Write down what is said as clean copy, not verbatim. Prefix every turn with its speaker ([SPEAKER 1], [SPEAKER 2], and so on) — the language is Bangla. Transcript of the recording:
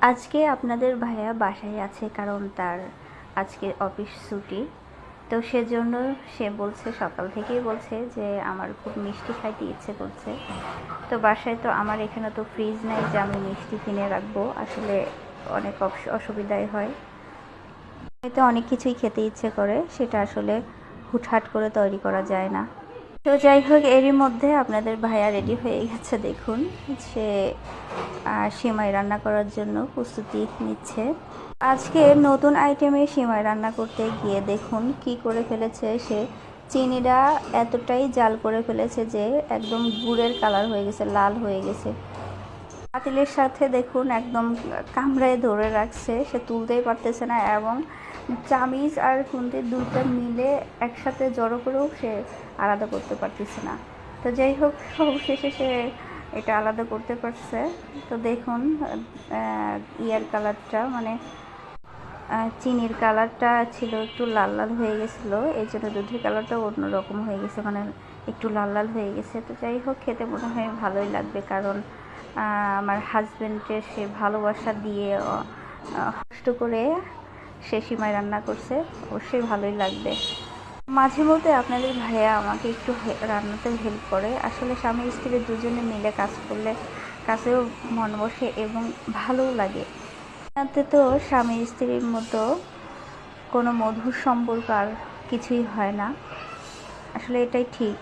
[SPEAKER 1] আজকে আপনাদের ভাইয়া বাসায় আছে, কারণ তার আজকে অফিস ছুটি। তো সেজন্য সে বলছে, সকাল থেকেই বলছে যে আমার খুব মিষ্টি খাইতে ইচ্ছে করছে। তো বাসায় তো আমার এখানে তো ফ্রিজ নাই যে আমি মিষ্টি কিনে রাখবো, আসলে অনেক অসুবিধাই হয়। হয়তো অনেক কিছুই খেতে ইচ্ছে করে, সেটা আসলে হুটহাট করে তৈরি করা যায় না। তো যাই হোক, এরই মধ্যে আপনাদের ভাইয়া রেডি হয়ে গেছে, দেখুন। সে সিমাই রান্না করার জন্য প্রস্তুতি নিচ্ছে। আজকে নতুন আইটেমে সিমাই রান্না করতে গিয়ে দেখুন কি করে ফেলেছে সে। চিনিটা এতটাই জাল করে ফেলেছে যে একদম গুড়ের কালার হয়ে গেছে, লাল হয়ে গেছে। পাতিলের সাথে দেখুন একদম কামড়ায় ধরে রাখছে, সে তুলতেই পারতেছে না, এবং চামিচ আর খুন্তি দুটো মিলে একসাথে জড়ো করেও সে আলাদা করতে পারতেছে না। তো যাই হোক, অবশেষে সে এটা আলাদা করতে পারছে। তো দেখুন, ইয়ার কালারটা মানে চিনির কালারটা ছিল একটু লাল লাল হয়ে গেছিলো, এই জন্য দুধের কালারটাও অন্যরকম হয়ে গেছে, মানে একটু লাল লাল হয়ে গেছে। তো যাই হোক, খেতে মনে হয় ভালোই লাগবে, কারণ আমার হাজব্যান্ডের সে ভালোবাসা দিয়ে কষ্ট করে সে সিমাই রান্না করছে, অবশ্যই ভালোই লাগবে। মাঝে মধ্যে আপনাদের ভাইয়া আমাকে একটু রান্নাতেও হেল্প করে। আসলে স্বামী স্ত্রী দুজনে মিলে কাজ করলে কাছেও মন বসে এবং ভালোও লাগে। তাতে তো স্বামী স্ত্রীর মতো কোনো মধুর সম্পর্ক আর কিছুই হয় না, আসলে এটাই ঠিক।